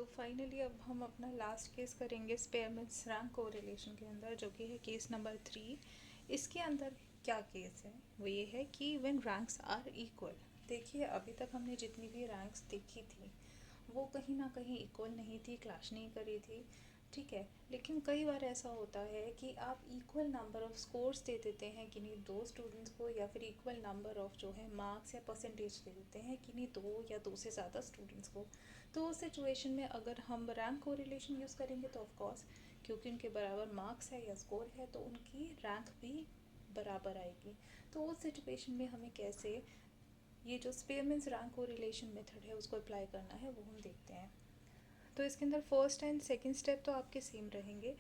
तो फाइनली अब हम अपना लास्ट केस करेंगे स्पेयरमैन्स रैंक कोरिलेशन के अंदर, जो कि है केस नंबर 3। इसके अंदर क्या केस है, वो ये है कि व्हेन रैंक्स आर इक्वल। देखिए अभी तक हमने जितनी भी रैंक्स देखी थी वो कहीं ना कहीं इक्वल नहीं थी, क्लैश नहीं करी थी, ठीक है। लेकिन कई बार ऐसा होता है कि आप इक्वल नंबर ऑफ स्कोर्स दे देते हैं किन्हीं दो स्टूडेंट्स को, या फिर इक्वल नंबर ऑफ जो है मार्क्स या परसेंटेज दे देते हैं किन्हीं दो या दो से ज़्यादा स्टूडेंट्स को। तो उस सिचुएशन में अगर हम रैंक कोरिलेशन यूज़ करेंगे तो ऑफ कोर्स क्योंकि उनके बराबर मार्क्स है या स्कोर है तो उनकी रैंक भी बराबर आएगी। तो उस सिचुएशन में हमें कैसे ये जो स्पेयरमैन्स रैंक कोरिलेशन मेथड है उसको अप्लाई करना है वो हम देखते हैं। तो इसके अंदर फर्स्ट एंड सेकंड स्टेप तो आपके सेम रहेंगे,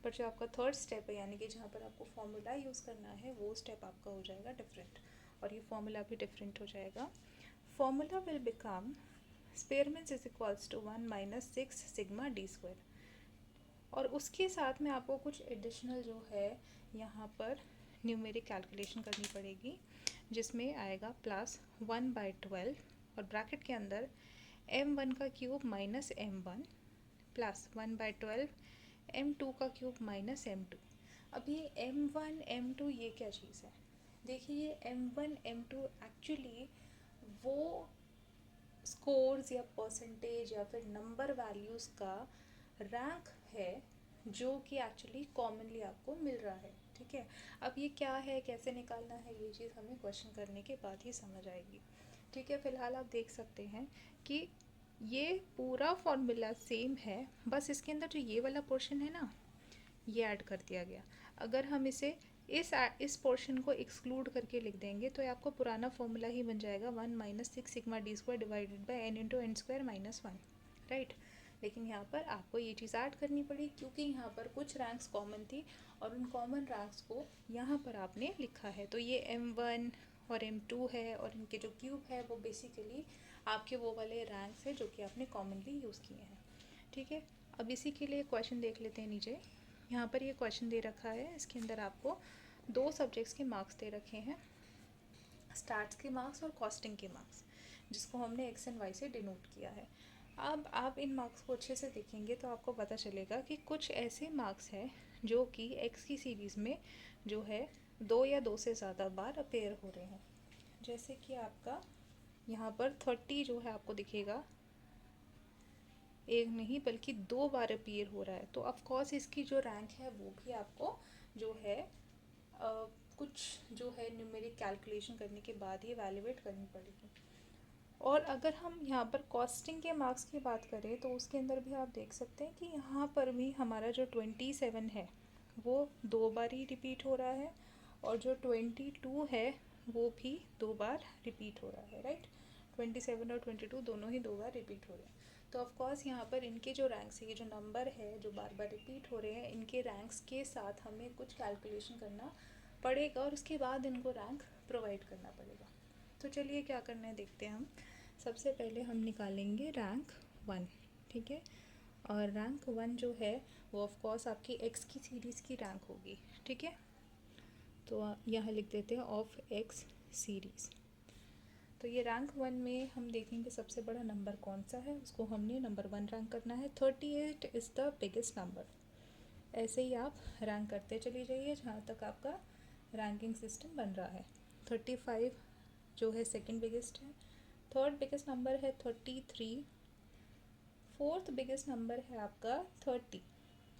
बट जो आपका थर्ड स्टेप है यानी कि जहाँ पर आपको फॉर्मूला यूज़ करना है वो स्टेप आपका हो जाएगा डिफरेंट, और ये फॉर्मूला भी डिफरेंट हो जाएगा। Formula will become Spearman's is equals to 1 minus 6 sigma D square, और उसके साथ में आपको कुछ एडिशनल जो है यहाँ पर न्यूमेरिक कैलकुलेशन करनी पड़ेगी, जिसमें आएगा +1/12 और ब्रैकेट के अंदर m1 का cube minus m1 plus 1/12 m2 का क्यूब माइनस m2। अब ये m1 m2 ये क्या चीज़ है? देखिए ये m1 m2 एक्चुअली वो स्कोर्स या परसेंटेज या फिर नंबर वैल्यूज़ का रैंक है जो कि एक्चुअली कॉमनली आपको मिल रहा है, ठीक है। अब ये क्या है, कैसे निकालना है, ये चीज़ हमें क्वेश्चन करने के बाद ही समझ आएगी, ठीक है। फ़िलहाल आप देख सकते हैं कि ये पूरा फॉर्मूला सेम है, बस इसके अंदर जो ये वाला पोर्शन है ना ये ऐड कर दिया गया। अगर हम इसे इस पोर्शन को एक्सक्लूड करके लिख देंगे तो आपको पुराना फॉर्मूला ही बन जाएगा 1 minus 6 sigma D square divided by N into N square minus 1, right. लेकिन यहाँ पर आपको ये चीज़ ऐड करनी पड़ी क्योंकि यहाँ पर कुछ रैंक्स कॉमन थी और उन कॉमन रैंक्स को यहाँ पर आपने लिखा है। तो ये m1 और m2 है और इनके जो क्यूब है वो बेसिकली आपके वो वाले रैंक्स है जो कि आपने कॉमनली यूज़ किए हैं, ठीक है। अब इसी के लिए क्वेश्चन देख लेते हैं नीचे। यहाँ पर ये क्वेश्चन दे रखा है, इसके अंदर आपको दो सब्जेक्ट्स के मार्क्स दे रखे हैं, स्टार्ट्स के मार्क्स और कॉस्टिंग के मार्क्स, जिसको हमने एक्स एंड वाई से डिनोट किया है। अब आप इन मार्क्स को अच्छे से देखेंगे तो आपको पता चलेगा कि कुछ ऐसे मार्क्स हैं जो कि एक्स की सीरीज़ में जो है दो या दो से ज़्यादा बार अपेयर हो रहे हैं। जैसे कि आपका यहाँ पर 30 जो है आपको दिखेगा, एक नहीं बल्कि दो बार अपीयर हो रहा है। तो ऑफकोर्स इसकी जो रैंक है वो भी आपको जो है कुछ जो है न्यूमेरिक कैलकुलेशन करने के बाद ही वैल्यूएट करनी पड़ेगी। और अगर हम यहाँ पर कॉस्टिंग के मार्क्स की बात करें तो उसके अंदर भी आप देख सकते हैं कि यहाँ पर भी हमारा जो 27 है वो दो बार ही रिपीट हो रहा है, और जो 22 है वो भी दो बार रिपीट हो रहा है, राइट। 27 और 22 दोनों ही दो बार रिपीट हो रहे हैं। तो ऑफकोर्स यहाँ पर इनके जो रैंक्स है, ये जो नंबर है जो बार बार रिपीट हो रहे हैं, इनके रैंक्स के साथ हमें कुछ कैलकुलेशन करना पड़ेगा और उसके बाद इनको रैंक प्रोवाइड करना पड़ेगा। तो चलिए क्या करना है देखते हैं हम। सबसे पहले हम निकालेंगे रैंक 1, ठीक है। और रैंक 1 जो है वो ऑफकोर्स आपकी एक्स की सीरीज़ की रैंक होगी, ठीक है। तो यहाँ लिख देते हैं ऑफ एक्स सीरीज़। तो ये रैंक 1 में हम देखेंगे सबसे बड़ा नंबर कौन सा है, उसको हमने नंबर 1 रैंक करना है। 38 इज़ द बिगेस्ट नंबर। ऐसे ही आप रैंक करते चली जाइए जहाँ तक आपका रैंकिंग सिस्टम बन रहा है। 35 जो है सेकंड बिगेस्ट है, थर्ड बिगेस्ट नंबर है 33, फोर्थ बिगेस्ट नंबर है आपका 30।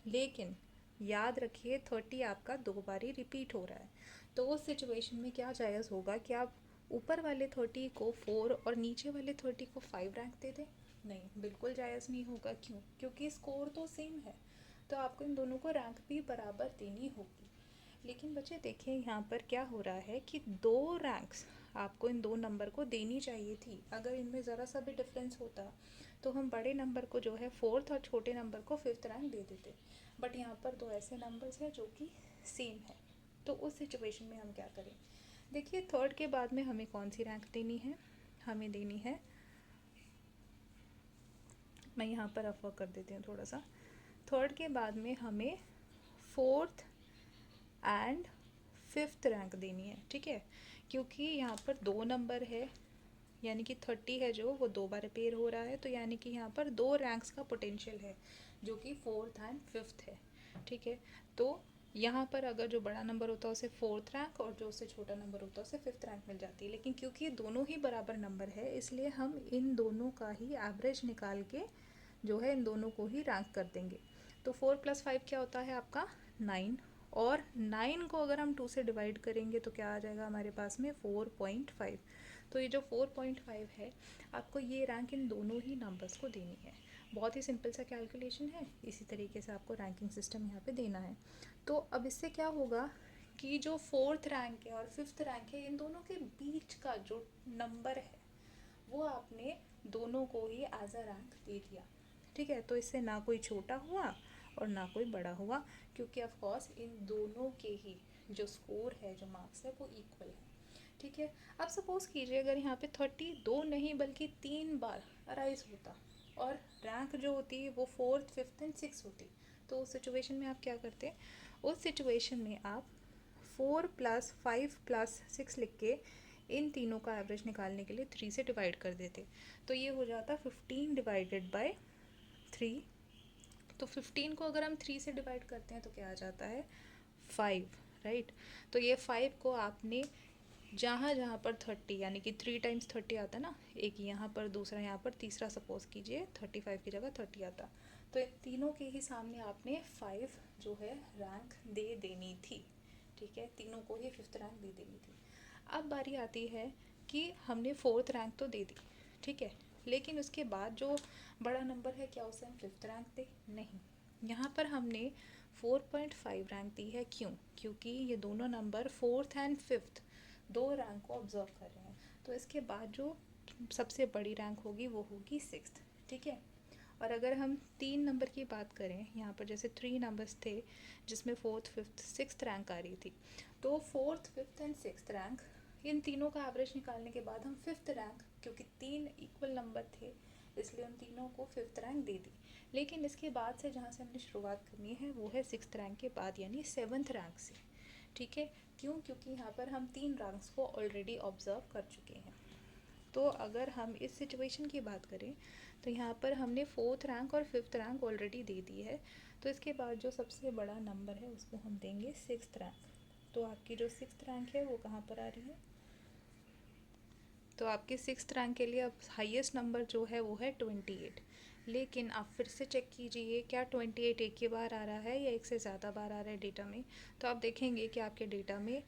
लेकिन याद रखिए 30 आपका दो बार ही रिपीट हो रहा है। तो उस सिचुएशन में क्या जायज़ होगा कि आप ऊपर वाले 30 को 4 और नीचे वाले 30 को 5 रैंक दे दें? नहीं, बिल्कुल जायज़ नहीं होगा। क्यों? क्योंकि स्कोर तो सेम है, तो आपको इन दोनों को रैंक भी बराबर देनी होगी। लेकिन बच्चे देखिए यहाँ पर क्या हो रहा है कि दो रैंक्स आपको इन दो नंबर को देनी चाहिए थी। अगर इनमें ज़रा सा भी डिफरेंस होता तो हम बड़े नंबर को जो है 4th और छोटे नंबर को 5th रैंक दे देते, बट यहाँ पर दो ऐसे नंबर्स हैं जो कि सेम है। तो उस सिचुएशन में हम क्या करें? देखिए थर्ड के बाद में हमें कौन सी रैंक देनी है? हमें देनी है, मैं यहाँ पर अफर कर देती हूँ थोड़ा सा, थर्ड के बाद में हमें 4th एंड 5th रैंक देनी है, ठीक है। क्योंकि यहाँ पर दो नंबर है यानी कि 30 है जो वो 2 बार रिपेयर हो रहा है, तो यानी कि यहाँ पर 2 रैंक्स का पोटेंशियल है जो कि 4th एंड 5th है। ठीक है, तो यहाँ पर अगर जो बड़ा नंबर होता है उसे 4th रैंक और जो उससे छोटा नंबर होता है उसे 5th रैंक मिल जाती है। लेकिन क्योंकि ये दोनों ही बराबर नंबर है इसलिए हम इन दोनों का ही एवरेज निकाल के जो है इन दोनों को ही रैंक कर देंगे। तो 4 + 5 क्या होता है आपका 9, और 9 को अगर हम 2 से डिवाइड करेंगे तो क्या आ जाएगा हमारे पास में 4.5। तो ये जो 4.5 है आपको ये रैंक इन दोनों ही नंबर्स को देनी है। बहुत ही सिंपल सा कैलकुलेशन है, इसी तरीके से आपको रैंकिंग सिस्टम यहाँ पे देना है। तो अब इससे क्या होगा कि जो 4th रैंक है और 5th रैंक है इन दोनों के बीच का जो नंबर है वो आपने दोनों को ही एज अ रैंक दे दिया। ठीक है, तो इससे ना कोई छोटा हुआ और ना कोई बड़ा हुआ, क्योंकि ऑफ कोर्स इन दोनों के ही जो स्कोर है, जो मार्क्स है, वो इक्वल है। ठीक है, अब सपोज कीजिए अगर यहाँ पे 32 नहीं बल्कि 3 बार अराइज होता और रैंक जो होती है वो 4th 5th एंड 6th होती, तो उस सिचुएशन में आप क्या करते? उस सिचुएशन में आप 4 + 5 + 6 लिख के इन तीनों का एवरेज निकालने के लिए 3 से डिवाइड कर देते, तो ये हो जाता 15 डिवाइडेड बाय 3। तो 15 को अगर हम 3 से डिवाइड करते हैं तो क्या आ जाता है 5, राइट। तो ये 5 को आपने जहाँ जहाँ पर 30 यानी कि 3 × 30 आता है ना, एक यहाँ पर दूसरा यहाँ पर तीसरा सपोज कीजिए 35 की जगह 30 आता, तो इन तीनों के ही सामने आपने 5 जो है रैंक दे देनी थी। ठीक है, तीनों को ही 5th रैंक दे देनी थी। अब बारी आती है कि हमने 4th रैंक तो दे दी, ठीक है, लेकिन उसके बाद जो बड़ा नंबर है क्या उसे हम 5th रैंक दे? नहीं, यहाँ पर हमने 4.5 रैंक दी है। क्यों? क्योंकि ये दोनों नंबर 4th एंड 5th दो रैंक को ऑब्जर्व कर रहे हैं, तो इसके बाद जो सबसे बड़ी रैंक होगी वो होगी 6th। ठीक है, और अगर हम 3 नंबर की बात करें, यहाँ पर जैसे 3 नंबर्स थे जिसमें 4th 5th 6th रैंक आ रही थी, तो 4th 5th and 6th rank in तीनों का एवरेज निकालने के बाद हम 5th रैंक, क्योंकि 3 इक्वल नंबर थे इसलिए उन तीनों को 5th रैंक दे दी। लेकिन इसके बाद से जहाँ से हमने शुरुआत करनी है वो है 6th रैंक के बाद यानी 7th रैंक से। ठीक है, क्यों? क्योंकि यहाँ पर हम 3 रैंक्स को ऑलरेडी ऑब्जर्व कर चुके हैं। तो अगर हम इस सिचुएशन की बात करें तो यहाँ पर हमने 4th रैंक और 5th रैंक ऑलरेडी दे दी है, तो इसके बाद जो सबसे बड़ा नंबर है उसको हम देंगे 6th रैंक। तो आपकी जो 6th रैंक है वो कहाँ पर आ रही है? तो आपके 6th रैंक के लिए अब हाईएस्ट नंबर जो है वो है 28। लेकिन आप फिर से चेक कीजिए क्या 28 एक ही बार आ रहा है या एक से ज़्यादा बार आ रहा है डेटा में। तो आप देखेंगे कि आपके डेटा में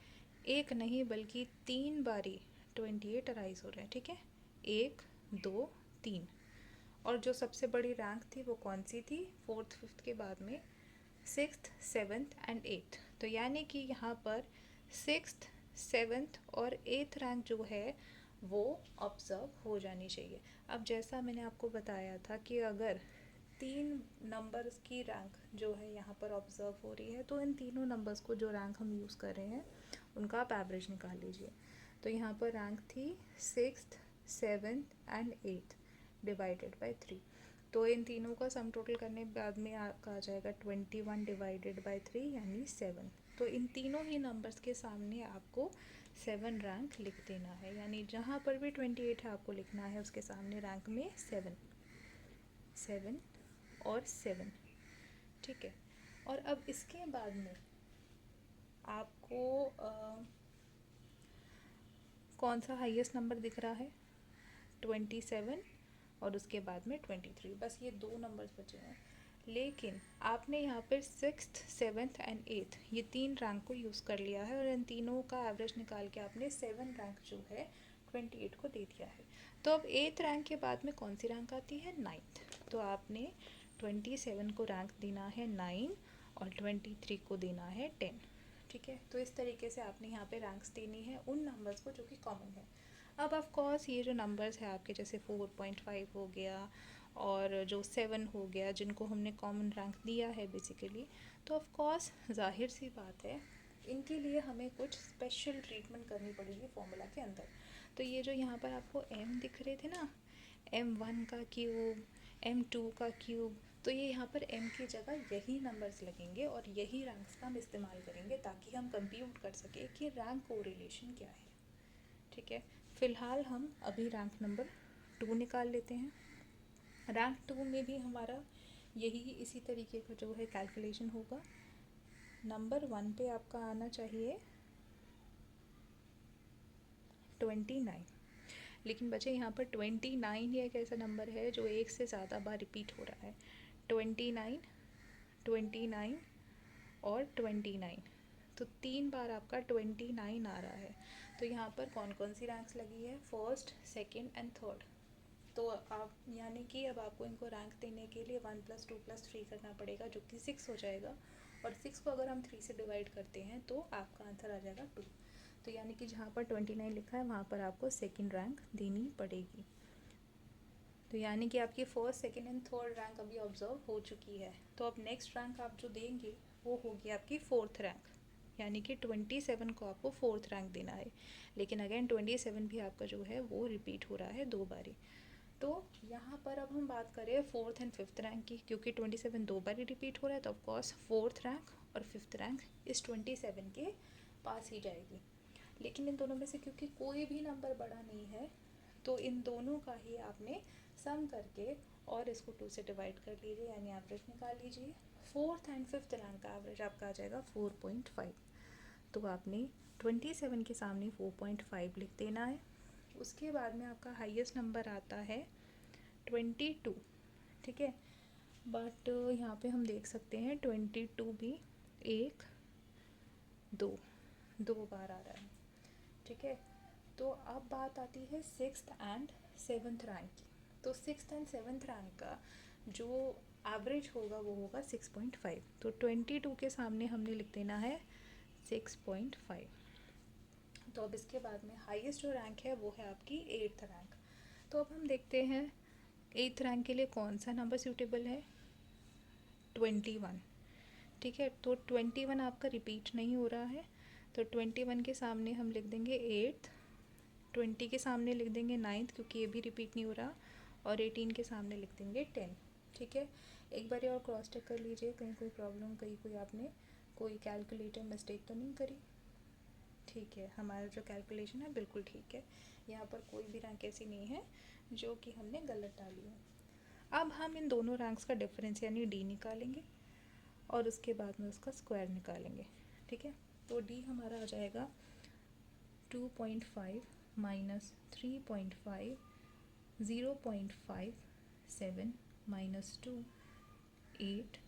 एक नहीं बल्कि 3 बारी 28 अराइज हो रहे हैं। ठीक है, 1 2 3। और जो सबसे बड़ी रैंक थी वो कौन सी थी? 4th 5th के बाद में 6th 7th एंड 8th। तो यानी कि यहाँ पर 6th 7th और 8th रैंक जो है वो ऑब्ज़र्व हो जानी चाहिए। अब जैसा मैंने आपको बताया था कि अगर 3 नंबर्स की रैंक जो है यहाँ पर ऑब्ज़र्व हो रही है तो इन तीनों नंबर्स को जो रैंक हम यूज़ कर रहे हैं उनका आप एवरेज निकाल लीजिए। तो यहाँ पर रैंक थी 6th 7th and 8th divided by 3। तो इन तीनों का सम टोटल करने के बाद में आपका आ जाएगा 21 डिवाइडेड बाय 3 यानी 7। तो इन तीनों ही नंबर्स के सामने आपको 7 रैंक लिख देना है, यानी जहाँ पर भी 28 है आपको लिखना है उसके सामने रैंक में 7 और 7। ठीक है, और अब इसके बाद में आपको कौन सा हाईएस्ट नंबर दिख रहा है? 27 और उसके बाद में 23, बस ये 2 नंबर्स बचे हैं। लेकिन आपने यहाँ पर 6th 7th एंड 8th ये 3 रैंक को यूज़ कर लिया है और इन तीनों का एवरेज निकाल के आपने 7 रैंक जो है 28 को दे दिया है। तो अब 8th रैंक के बाद में कौन सी रैंक आती है? 9th। तो आपने 27 को रैंक देना है 9 और 23 को देना है 10। ठीक है, तो इस तरीके से आपने यहाँ पे रैंक्स देनी है उन नंबर्स को जो कि कॉमन है। अब ऑफ कोर्स ये जो नंबर्स है आपके जैसे 4.5 हो गया और जो 7 हो गया जिनको हमने कॉमन रैंक दिया है बेसिकली, तो ऑफ कोर्स जाहिर सी बात है इनके लिए हमें कुछ स्पेशल ट्रीटमेंट करनी पड़ेगी फॉर्मूला के अंदर। तो ये जो यहाँ पर आपको m दिख रहे थे ना, m1 का क्यूब m2 का क्यूब, तो ये यहाँ पर m की जगह यही नंबर्स लगेंगे और यही रैंक्स का हम इस्तेमाल करेंगे ताकि हम कंप्यूट कर सकें कि रैंक कोरिलेशन क्या है। ठीक है, फ़िलहाल हम अभी रैंक नंबर 2 निकाल लेते हैं। रैंक 2 में भी हमारा यही इसी तरीके का जो है कैलकुलेशन होगा। नंबर 1 पे आपका आना चाहिए 29, लेकिन बच्चे यहाँ पर 29 ही एक ऐसा नंबर है जो एक से ज़्यादा बार रिपीट हो रहा है। 29, 29 और 29, तो 3 बार आपका 29 आ रहा है। तो यहाँ पर कौन कौन सी रैंक्स लगी है, फर्स्ट, सेकेंड एंड थर्ड। तो आप यानी कि अब आपको इनको रैंक देने के लिए 1 + 2 + 3 करना पड़ेगा, जो कि 6 हो जाएगा। और 6 को अगर हम 3 से डिवाइड करते हैं तो आपका आंसर आ जाएगा 2। तो यानी कि जहाँ पर 29 लिखा है वहाँ पर आपको सेकंड रैंक देनी पड़ेगी। तो यानी कि आपकी first, second and third rank अभी ऑब्जर्व हो चुकी है। तो अब नेक्स्ट रैंक आप जो देंगे वो होगी आपकी फोर्थ रैंक, यानी कि 27 को आपको फोर्थ रैंक देना है। लेकिन अगेन 27 भी आपका जो है वो रिपीट हो रहा है 2 बारी। तो यहाँ पर अब हम बात करें फोर्थ एंड फिफ्थ रैंक की, क्योंकि 27 2 बार ही रिपीट हो रहा है, तो ऑफकोर्स फोर्थ रैंक और फिफ्थ रैंक इस 27 के पास ही जाएगी। लेकिन इन दोनों में से क्योंकि कोई भी नंबर बड़ा नहीं है, तो इन दोनों का ही आपने सम करके और इसको 2 से डिवाइड कर लीजिए, यानी एवरेज निकाल लीजिए। फोर्थ एंड फिफ्थ रैंक का एवरेज आपका आ जाएगा 4.5। तो आपने 27 के सामने 4.5 लिख देना है। उसके बाद में आपका हाईएस्ट नंबर आता है 22, ठीक है। बट यहाँ पे हम देख सकते हैं 22 भी 1, 2 बार आ रहा है, ठीक है। तो अब बात आती है सिक्स्थ एंड सेवन्थ रैंक की। तो सिक्स्थ एंड सेवन्थ रैंक का जो एवरेज होगा वो होगा 6.5। तो 22 के सामने हमने लिख देना है 6.5। तो अब इसके बाद में हाईएस्ट जो रैंक है वो है आपकी एट्थ रैंक। तो अब हम देखते हैं एट्थ रैंक के लिए कौन सा नंबर सूटेबल है, 21, ठीक है। तो 21 आपका रिपीट नहीं हो रहा है, तो 21 के सामने हम लिख देंगे एट्थ, 20 के सामने लिख देंगे नाइन्थ, क्योंकि ये भी रिपीट नहीं हो रहा, और 18 के सामने लिख देंगे 10, ठीक है। एक बार और क्रॉस चेक कर लीजिए, कहीं कोई प्रॉब्लम, कहीं कोई आपने कोई कैलकुलेटर मिस्टेक तो नहीं करी। ठीक है, हमारा जो कैलकुलेशन है बिल्कुल ठीक है, यहाँ पर कोई भी रैंक ऐसी नहीं है जो कि हमने गलत डाली है। अब हम इन दोनों रैंक्स का डिफरेंस यानी डी निकालेंगे और उसके बाद में उसका स्क्वायर निकालेंगे, ठीक है। तो डी हमारा आ जाएगा 2.5 minus 3.5, 0.57 minus 2, 8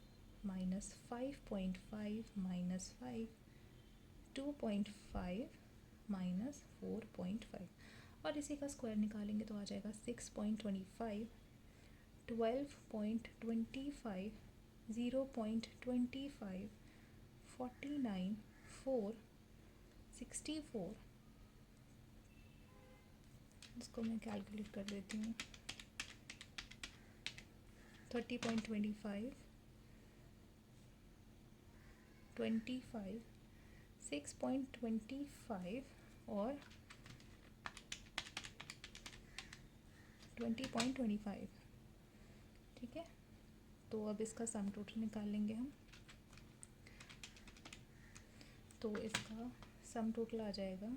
minus 5.5 minus 5, 2.5 minus 4.5, और इसी का स्क्वायर निकालेंगे तो आ जाएगा 6.25, 12.25, 0.25, 49, 4, 64। इसको मैं कैलकुलेट कर देती हूँ, 30.25, 25, 6.25 और 20.25, ठीक है। तो अब इसका सम टोटल निकाल लेंगे हम। तो इसका सम टोटल आ जाएगा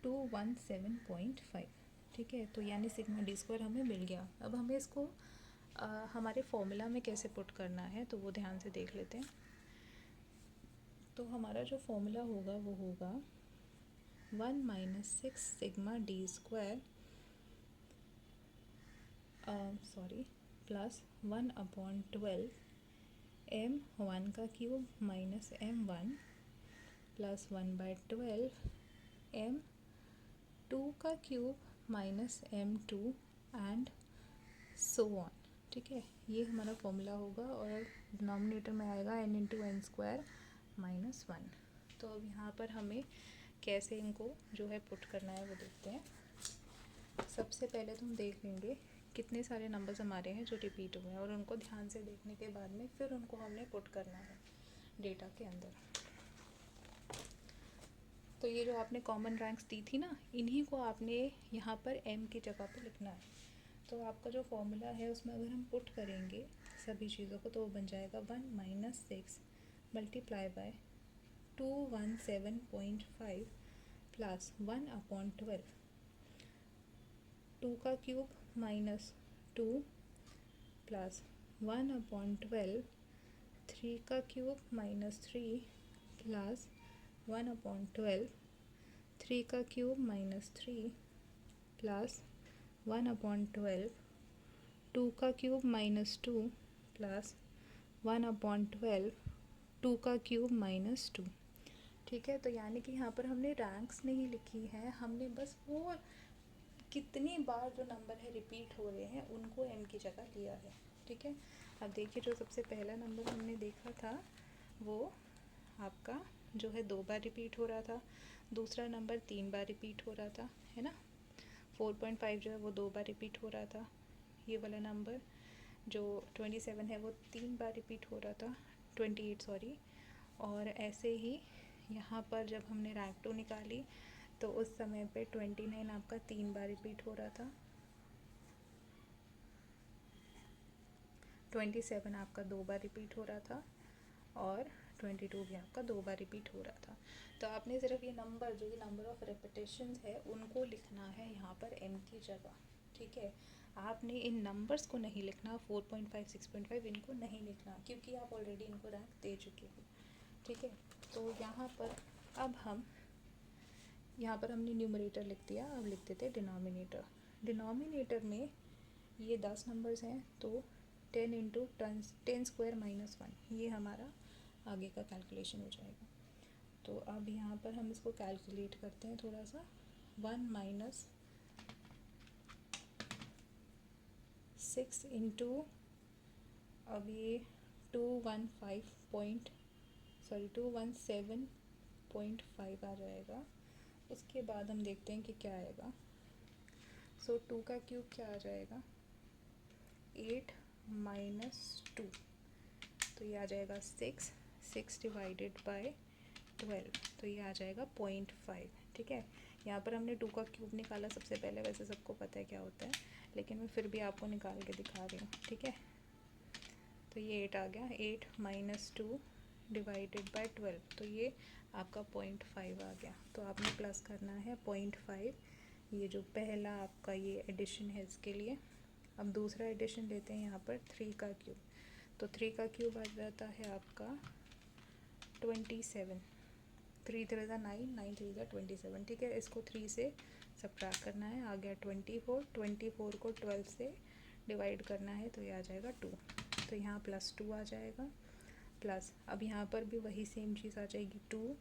217.5, ठीक है। तो यानी सिग्मा डी स्क्वायर हमें मिल गया। अब हमें इसको हमारे फॉर्मूला में कैसे पुट करना है तो वो ध्यान से देख लेते हैं। तो हमारा जो फॉर्मूला होगा वो होगा 1 - 6 sigma D square plus 1/12 m1 का cube minus m1 plus 1/12 m2 का cube minus m2 and so on, ठीक है। ये हमारा फॉर्मूला होगा और डिनोमिनेटर में आएगा n × n² - 1। तो अब यहाँ पर हमें कैसे इनको जो है पुट करना है वो देखते हैं। सबसे पहले तो हम देख लेंगे कितने सारे नंबर्स हमारे हैं जो रिपीट हुए हैं, और उनको ध्यान से देखने के बाद में फिर उनको हमने पुट करना है डेटा के अंदर। तो ये जो आपने कॉमन रैंक्स दी थी ना, इन्हीं को आपने यहाँ पर m की जगह पर लिखना है। तो आपका जो फॉर्मूला है उसमें अगर हम पुट करेंगे सभी चीज़ों को तो वो बन जाएगा 1 - 6 मल्टीप्लाई बाय 217.5 प्लस 1/12 2 का क्यूब माइनस 2 प्लस 1/12, 3 का क्यूब माइनस 3 प्लस 1/12, 3 का क्यूब माइनस 3 प्लस 1/12, 2 का क्यूब माइनस 2 प्लस 1/12, 2 का क्यूब माइनस 2। ठीक है, तो यानी कि यहाँ पर हमने रैंक्स नहीं लिखी है, हमने बस वो कितनी बार जो नंबर है रिपीट हो रहे हैं उनको m की जगह लिया है। ठीक है, अब देखिए जो सबसे पहला नंबर हमने देखा था वो आपका जो है 2 बार रिपीट हो रहा था, दूसरा नंबर 3 बार रिपीट हो रहा था, है ना। 4.5 जो है वो 2 बार रिपीट हो रहा था, ये वाला नंबर जो 27 है वो 3 बार रिपीट हो रहा था, 28 सॉरी। और ऐसे ही यहाँ पर जब हमने रैंक 2 निकाली तो उस समय पे 29 आपका 3 बार रिपीट हो रहा था, 27 आपका 2 बार रिपीट हो रहा था और 22 भी आपका 2 बार रिपीट हो रहा था। तो आपने सिर्फ ये नंबर जो ये नंबर ऑफ रेपिटेशंस है उनको लिखना है यहाँ पर m की जगह। ठीक है, आपने इन नंबर्स को नहीं लिखना, 4.5 6.5 इनको नहीं लिखना क्योंकि आप ऑलरेडी इनको रैंक दे चुके हो। ठीक है, तो यहाँ पर अब यहाँ पर हमने न्यूमरेटर लिख दिया, अब लिख देते डिनोमिनेटर। डिनोमिनेटर में ये 10 नंबर्स हैं तो 10 इंटू 10 स्क्वायर माइनस 1 ये हमारा आगे का कैलकुलेशन हो जाएगा। तो अब यहाँ पर हम इसको कैलकुलेट करते हैं थोड़ा सा। 1 माइनस 6 इंटू, अब ये 217.5 आ जाएगा। उसके बाद हम देखते हैं कि क्या आएगा। सो 2 का क्यूब क्या आ जाएगा, 8 माइनस 2, तो ये आ जाएगा 6 डिवाइडेड बाय 12, तो ये आ जाएगा 0.5। ठीक है, यहाँ पर हमने 2 का क्यूब निकाला सबसे पहले, वैसे सबको पता है क्या होता है लेकिन मैं फिर भी आपको निकाल के दिखा रही हूँ। ठीक है, तो ये 8 आ गया, 8 माइनस 2 डिवाइडेड बाय 12, तो ये आपका 0.5 आ गया। तो आपने प्लस करना है 0.5, ये जो पहला आपका ये एडिशन है इसके लिए। अब दूसरा एडिशन लेते हैं यहाँ पर 3 का क्यूब, तो 3 का क्यूब आ जाता है आपका 27, 3 3 9 9 3 27। ठीक है, इसको 3 से सब्ट्रैक्ट करना है, आ गया 24, 24 को 12 से डिवाइड करना है तो ये आ जाएगा 2, तो यहाँ प्लस 2 आ जाएगा। प्लस अब यहाँ पर भी वही सेम चीज़ आ जाएगी 2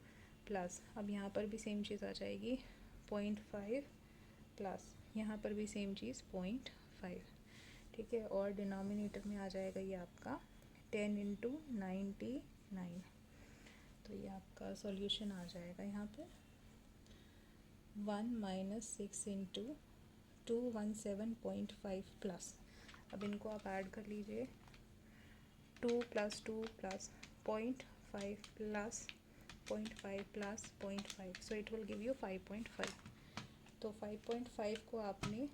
प्लस, अब यहाँ पर भी सेम चीज़ आ जाएगी 0.5 प्लस, यहाँ पर भी सेम चीज़ 0.5। ठीक है, और डिनोमिनेटर में आ जाएगा ये आपका 10 इंटू 99, तो ये आपका सॉल्यूशन आ जाएगा यहाँ पर 1 माइनस 6 इंटू 217.5 प्लस। अब इनको आप ऐड कर लीजिए, 2 plus 2 plus 0.5 plus 0.5 plus 0.5, so it will give you 5.5। तो 5.5 को आपने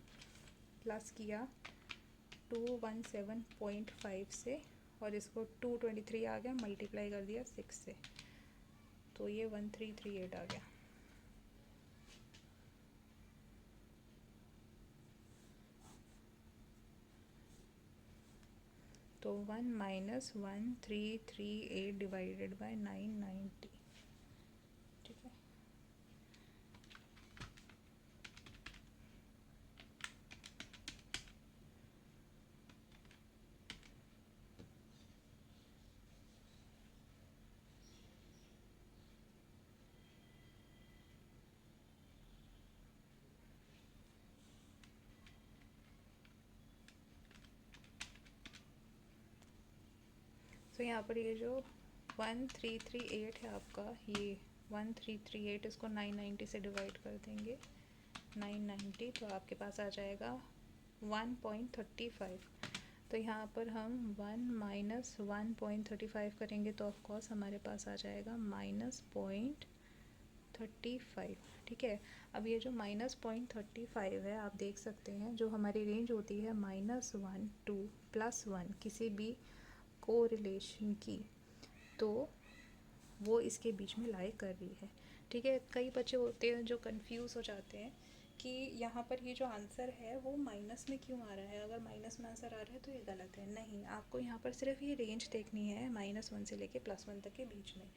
प्लस किया 217.5 से और इसको 223 आ गया, मल्टीप्लाई कर दिया 6 से, तो ये 1338 आ गया। तो 1 माइनस 1338 डिवाइडेड बाय 990। ठीक है, तो यहाँ पर ये जो 1338 है आपका, ये 1338 इसको 990 से डिवाइड कर देंगे, 990, तो आपके पास आ जाएगा 1.35। तो यहाँ पर हम 1 माइनस 1.35 करेंगे तो ऑफकोर्स हमारे पास आ जाएगा -0.35। ठीक है, अब ये जो -0.35 है आप देख सकते हैं, जो हमारी रेंज होती है -1 to +1 किसी भी कोरिलेशन की, तो वो इसके बीच में लाई कर रही है। ठीक है, कई बच्चे होते हैं जो कंफ्यूज हो जाते हैं कि यहाँ पर ये जो आंसर है वो माइनस में क्यों आ रहा है। अगर माइनस में आंसर आ रहा है तो ये गलत है। नहीं, आपको यहाँ पर सिर्फ ये रेंज देखनी है -1 से लेके +1 तक के बीच में।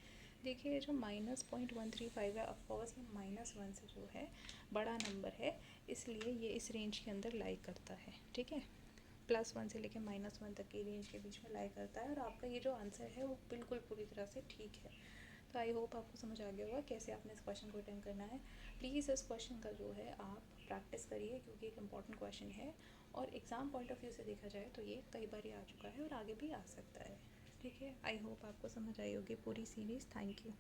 देखिए जो -0.135 है, ऑफकोर्स ये -1 से जो है बड़ा नंबर है, इसलिए ये इस रेंज के अंदर लाई करता है। ठीक है, +1 से लेके -1 तक की रेंज के बीच में लाई करता है, और आपका ये जो आंसर है वो बिल्कुल पूरी तरह से ठीक है। तो आई होप आपको समझ आ गया होगा कैसे आपने इस क्वेश्चन को अटेम्प्ट करना है। प्लीज़ इस क्वेश्चन का जो है आप प्रैक्टिस करिए, क्योंकि एक इम्पॉर्टेंट क्वेश्चन है, और एग्ज़ाम पॉइंट ऑफ व्यू से देखा जाए तो ये कई बार आ चुका है और आगे भी आ सकता है। ठीक है, आई होप आपको समझ आई होगी पूरी सीरीज़। Thank you.